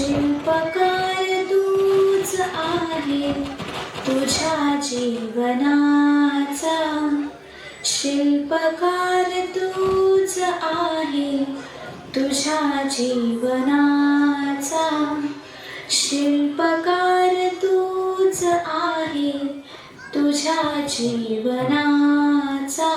शिल्पकार तूच आहे तुझ्या जीवनाचा, शिल्पकार तूच आहे तुझ्या जीवनाचा, शिल्पकार तूच आहे तुझ्या जीवनाचा.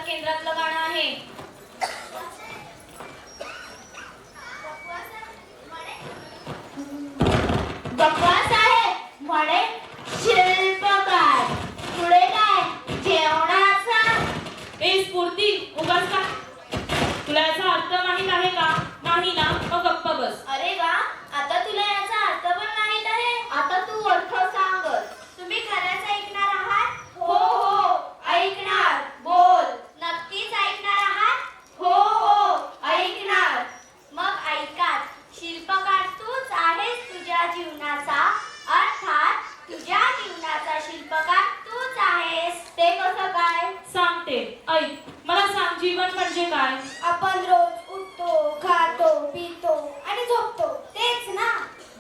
केंद्रातलं गाणं आहे. बकवास आहे म्हणे शिल्पकार. पुढे काय जेवणाचा. ए स्फूर्ती, उगाच का? तुला याचा अर्थ माहित आहे का? नाही ना, मग गप्प बस. अरे वा, आता तुला याचा अर्थ पण माहित आहे. आता तू अर्थ सांगच. तुम्ही खरंच ऐकणार आहात? हो हो ऐकणार. बोल. नक्कीच ऐकणार आहात? हो हो ऐकणार. मग ऐकात. शिल्पकार तूच आहेस तुझ्या जीवनाचा, अर्थात तुझ्या जीवनाचा शिल्पकार तूच आहेस. ते कसं काय? सांगते, ऐक. मला सांग, जीवन म्हणजे काय? आपण रोज उठतो, खातो, पितो आणि झोपतो, तेच ना?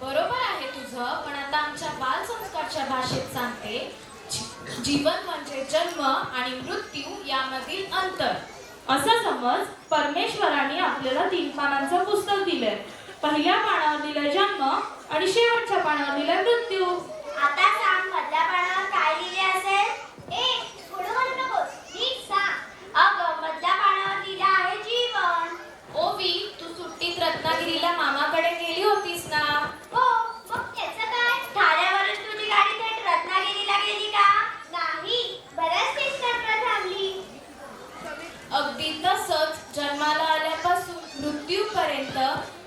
बरोबर आहे तुझं, पण आता आमच्या बालसंस्कारच्या भाषेत सांगते. जीवन म्हणजे जन्म आणि मृत्यू यामधील अंतर. असं समज, परमेश्वराने आपल्याला 3 पानांचं पुस्तक दिलंय. पहिल्या पानावर दिलंय जन्म आणि शेवटच्या पानावर दिलंय मृत्यू. आता सांग, मधल्या पानावर काय लिहिले असेल? थोडं म्हणू नकोस, नीट सांग. अगं, मधल्या पानावर लिहिलं आहे जीवन. ओवी, तू सुट्टीत रत्नागिरीला मामाकडे गेली होतीस ना? हो, मग त्याचं काय? ठाण्यावरून तुझी गाडी थेट रत्नागिरीला गेली का? नाही, बऱ्याच स्टेशनवर थांबली. अगदी तसंच जन्माला आल्यापासून मृत्यूपर्यंत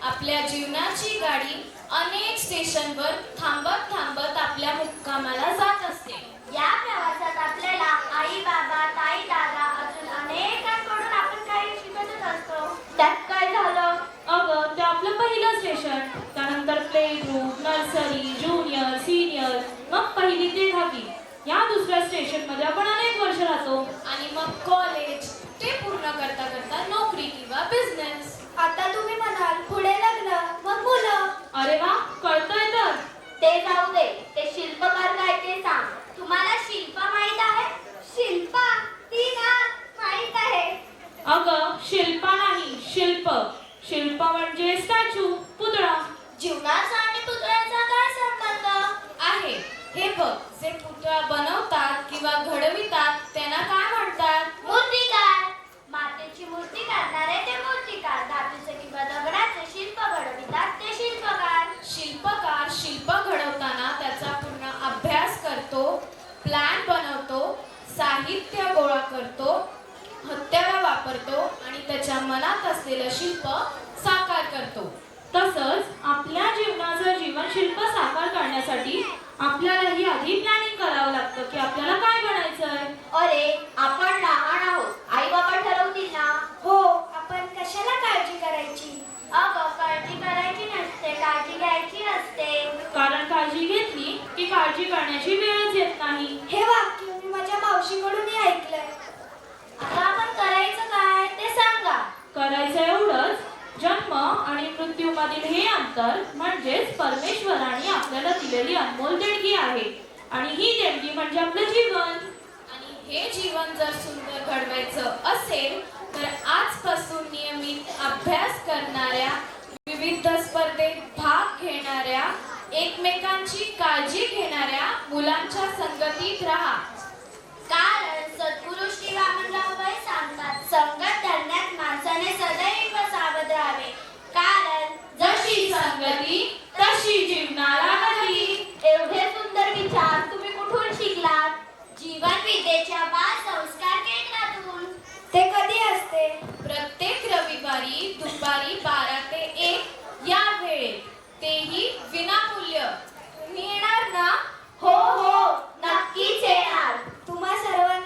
आपल्या जीवनाची गाडी अनेक स्टेशनवर थांबत थांबत आपल्या मुक्कामाला जात असते. या प्रवासात आपल्याला आई बाबा, ताई दादा अजून अनेकांकडून आपण काही शिकतच असतो. त्यात काय झालं? अगं, ते आपलं पहिलं स्टेशन, त्यानंतर play group, nursery, junior, senior, मग 1ली ते 10वी. या दुसऱ्या स्टेशनमध्ये आपण अनेक वर्ष राहतो आणि मग कॉलेज. ते पूर्ण करता करता नोकरी किंवा बिझनेस. आता तुम्ही म्हणाल पुढे लग्न, मग मुलं. अरे वा, कळतंय तर. ते जाऊ दे, ते शिल्पकार काय ते सांग. तुम्हाला शिल्प माहित आहे? शिल्पा, ती ना माहित आहे. अगं, शिल्पा नाही, शिल्प. शिल्प म्हणजे स्टॅच्यू, पुतळा. जीवनाचा आणि पुतळ्याचा काय संबंध आहे? हे बघ, जे पुतळा बनवतात किंवा घडवितात त्यांना काय म्हणतात? मूर्तिकार. मातेची मूर्ती काढणारे ते मूर्तिकार. धातूचे किंवा दगडाचे शिल्प घडवितात ते शिल्पकार. शिल्पकार शिल्प घडवताना त्याचा पूर्ण अभ्यास करतो, प्लॅन बनवतो, साहित्य गोळा करतो, हत्यारं वापरतो आणि त्याच्या मनात असलेलं शिल्प साकार करतो. तसंच आपल्या जीवनाचं जीवनशिल्प साकार करण्यासाठी आपल्यालाही आधी प्लॅनिंग करावं लागतं की आपल्याला काय बनायचंय. अरे, आपण लहान आहोत, आई बाबा ठरवतील ना. हो, आपण कशाला काळजी करायची? अगं, काळजी करायची नसते, काळजी घ्यायची असते. कारण काळजी घेतली की काळजी करण्याची वेळच येत नाही. हे वाक्य मी माझ्या मावशीकडूनही ऐकलंय. आता आपण करायचं काय ते सांगा. करायचं एवढंच, जन्म आणि मृत्यूमधील हे अंतर म्हणजेच परमेश्वराने आपल्याला दिलेली अनमोल देणगी आहे. आणि ही देणगी म्हणजे आपलं जीवन. आणि हे जीवन जर सुंदर घडवायचं असेल तर आजपासून नियमित अभ्यास करणाऱ्या, विविध स्पर्धेत भाग घेणाऱ्या, एकमेकांची काळजी घेणाऱ्या मुलांच्या संगतीत राहा. कारण सद्गुरू श्री वामनरावबाई सांगतात, संगत धरण्यात माणसाने सदैव सावध राहावे. कारण जशी संगती तशी जीवनाला गती. एवढे सुंदर विचार तुम्ही कुठून शिकलात? जीवन विद्येच्या बाल संस्कार केंद्रातून. ते कधी असते? प्रत्येक रविवारी दुपारी 12 ते 1 या वेळेत, तेही विनामूल्य. तुम्ही येणार ना? हो हो नक्कीच येणार. तुम्हा सर्वांना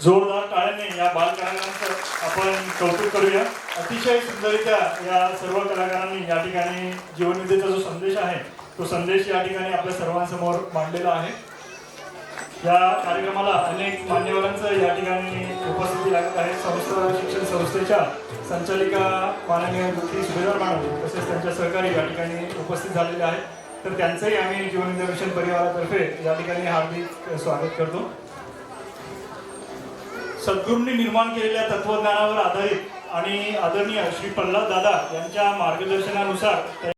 जोरदार टाळ्यांनी या बालकलाकारांचं आपण कौतुक करूया. अतिशय सुंदररित्या या सर्व कलाकारांनी या ठिकाणी जीवनविद्येचा जो संदेश आहे तो संदेश या ठिकाणी आपल्या सर्वांसमोर मांडलेला आहे. या कार्यक्रमाला अनेक मान्यवरांचं या ठिकाणी उपस्थिती लागत आहे. संस्था शिक्षण संस्थेच्या संचालिका माननीय ज्योती सुभेदार मॅडम तसेच त्यांच्या सहकारी या ठिकाणी उपस्थित झालेले आहेत. तर त्यांचंही आम्ही जीवनविद्या मिशन परिवारातर्फे या ठिकाणी हार्दिक स्वागत करतो. सद्गुरूंनी निर्माण केलेल्या तत्वज्ञानावर आधारित आणि आदरणीय श्री प्रल्हाद दादा यांच्या मार्गदर्शनानुसार